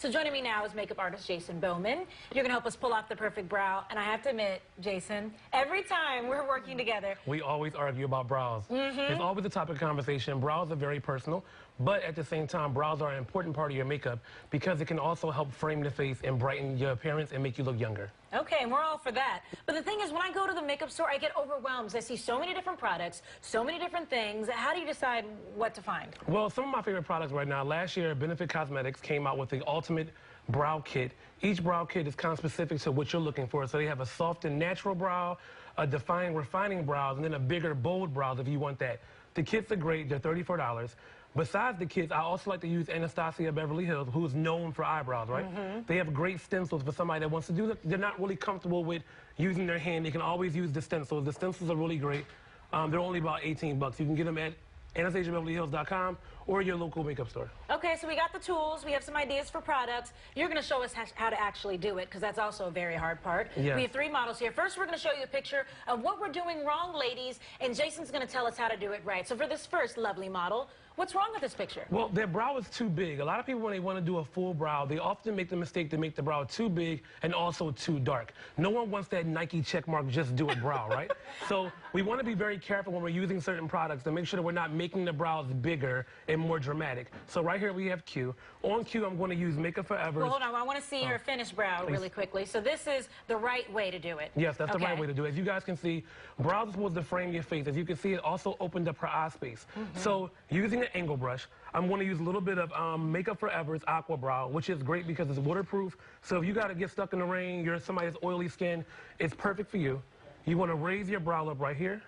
So joining me now is makeup artist Jacen Bowman. You're going to help us pull off the perfect brow. And I have to admit, Jacen, every time we're working together, we always argue about brows. It's always a topic of conversation. Brows are very personal, but at the same time, brows are an important part of your makeup because it can also help frame the face and brighten your appearance and make you look younger. Okay, and we're all for that. But the thing is, when I go to the makeup store, I get overwhelmed. I see so many different products, so many different things. How do you decide what to find? Well, some of my favorite products right now, last year, Benefit Cosmetics came out with the Ultimate Brow Kit. Each brow kit is kind of specific to what you're looking for. So they have a soft and natural brow, a defined, refining brows, and then a bigger, bold brows if you want that. The kits are great. They're $34. Besides the kits, I also like to use Anastasia Beverly Hills, who is known for eyebrows, right? They have great stencils for somebody that wants to do that. They're not really comfortable with using their hand. They can always use the stencils. The stencils are really great. They're only about 18 bucks. You can get them at AnastasiaBeverlyHills.com or your local makeup store. Okay, so we got the tools. We have some ideas for products. You're going to show us how to actually do it, because that's also a very hard part. Yes. We have 3 models here. First, we're going to show you a picture of what we're doing wrong, ladies, and Jacen's going to tell us how to do it right. So for this first lovely model, what's wrong with this picture? Well, their brow is too big. A lot of people, when they want to do a full brow, they often make the mistake to make the brow too big and also too dark. No one wants that Nike checkmark, just do it brow, right? So we want to be very careful when we're using certain products to make sure that we're not making the brows bigger and more dramatic. So right here we have Q. On Q, I'm going to use Makeup Forever. Well, hold on. I want to see your finished brow really quickly. So this is the right way to do it. Yes, that's the right way to do it. As you guys can see, brows are supposed to frame your face. As you can see, it also opened up her eye space. So using an angle brush, I'm going to use a little bit of Makeup Forever's Aqua Brow, which is great because it's waterproof. So if you got to get stuck in the rain, you're somebody that's oily skin, it's perfect for you. You want to raise your brow up right here.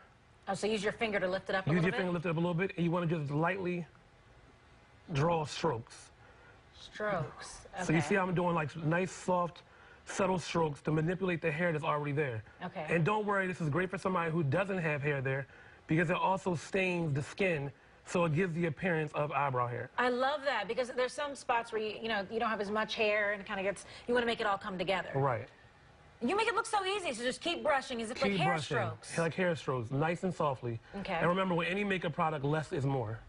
Oh, so use your finger to lift it up a little bit? Use your finger to lift it up a little bit, and you want to just lightly draw strokes. Strokes. Okay. So you see how I'm doing like nice, soft, subtle strokes to manipulate the hair that's already there. Okay. And don't worry, this is great for somebody who doesn't have hair there because it also stains the skin, so it gives the appearance of eyebrow hair. I love that because there's some spots where you don't have as much hair and it kind of gets, you want to make it all come together. Right. You make it look so easy, so just keep brushing. Is it like hair strokes? Like hair strokes, nice and softly. Okay. And remember, with any makeup product, less is more.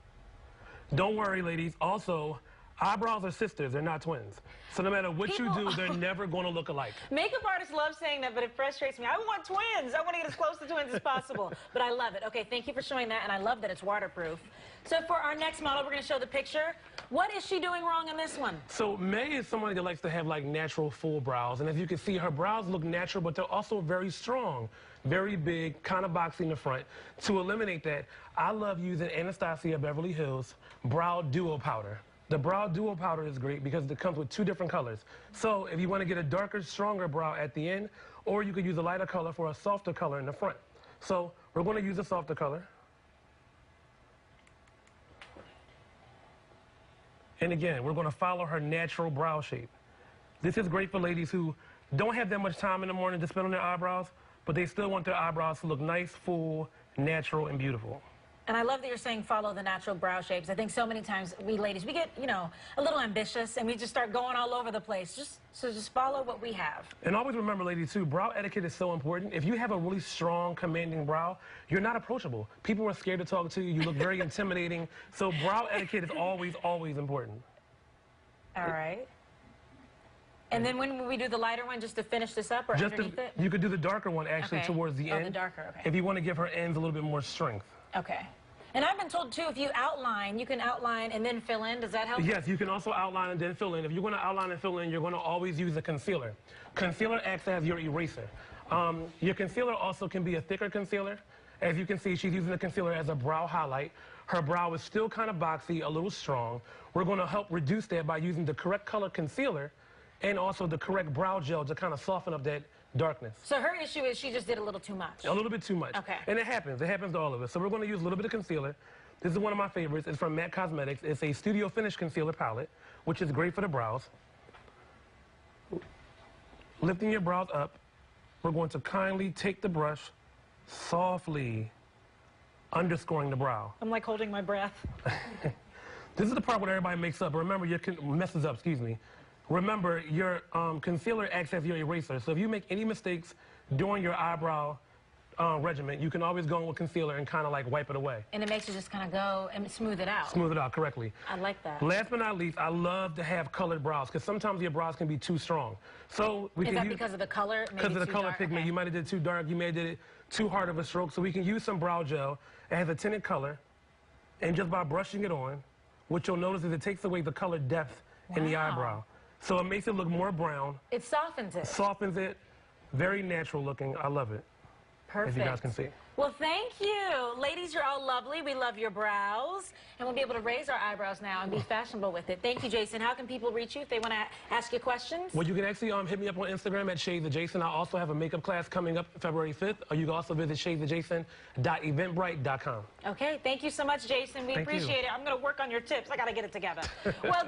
Don't worry, ladies. Also, eyebrows are sisters. They're not twins. So no matter what you do, they're never going to look alike. Makeup artists love saying that, but it frustrates me. I want twins. I want to get as close to twins as possible. But I love it. Okay, thank you for showing that, and I love that it's waterproof. So for our next model, we're going to show the picture. What is she doing wrong in this one? So May is somebody that likes to have like natural full brows. And as you can see, her brows look natural, but they're also very strong, very big, kind of boxy in the front. To eliminate that, I love using Anastasia Beverly Hills Brow Duo Powder. The Brow Duo Powder is great because it comes with 2 different colors. So if you want to get a darker, stronger brow at the end, or you could use a lighter color for a softer color in the front. So we're going to use a softer color. And again, we're going to follow her natural brow shape. This is great for ladies who don't have that much time in the morning to spend on their eyebrows, but they still want their eyebrows to look nice, full, natural, and beautiful. And I love that you're saying follow the natural brow shapes. I think so many times we ladies, we get, a little ambitious and we just start going all over the place. Just follow what we have. And always remember, ladies, too, brow etiquette is so important. If you have a really strong, commanding brow, you're not approachable. People are scared to talk to you. You look very intimidating. So brow etiquette is always, always important. All right. And then when we do the lighter one, just to finish this up or underneath it? You could do the darker one, actually, towards the end. Oh, the darker, okay. If you want to give her ends a little bit more strength. Okay. And I've been told, too, if you outline, you can outline and then fill in. Does that help? Yes, you can also outline and then fill in. If you're going to outline and fill in, you're going to always use a concealer. Concealer acts as your eraser. Your concealer also can be a thicker concealer. As you can see, she's using the concealer as a brow highlight. Her brow is still kind of boxy, a little strong. We're going to help reduce that by using the correct color concealer and also the correct brow gel to kind of soften up that darkness. So her issue is she just did a little too much. A little bit too much. Okay. And it happens. It happens to all of us. So we're going to use a little bit of concealer. This is one of my favorites. It's from MAC Cosmetics. It's a Studio Finish Concealer Palette, which is great for the brows. Lifting your brows up, we're going to kindly take the brush, softly underscoring the brow. I'm like holding my breath. This is the part where everybody makes up. Remember, messes up, excuse me. Remember, your concealer acts as your eraser. So if you make any mistakes during your eyebrow regimen, you can always go in with concealer and kind of like wipe it away. And it makes you just kind of go and smooth it out. Smooth it out correctly. I like that. Last but not least, I love to have colored brows because sometimes your brows can be too strong. So we Is can that use, because of the color? because of the color pigment. Okay. You might have did it too dark. You may have did it too hard of a stroke. So we can use some brow gel. It has a tinted color. And just by brushing it on, what you'll notice is it takes away the color depth in the eyebrow. So it makes it look more brown. It softens it. Softens it. Very natural looking. I love it. Perfect. As you guys can see. Well, thank you. Ladies, you're all lovely. We love your brows. And we'll be able to raise our eyebrows now and be fashionable with it. Thank you, Jacen. How can people reach you if they want to ask you questions? Well, you can actually hit me up on Instagram at Shades of Jacen. I also have a makeup class coming up February 5th. Or you can also visit shadesofjacen.eventbrite.com. Okay. Thank you so much, Jacen. We appreciate it. I'm going to work on your tips. I got to get it together. Well,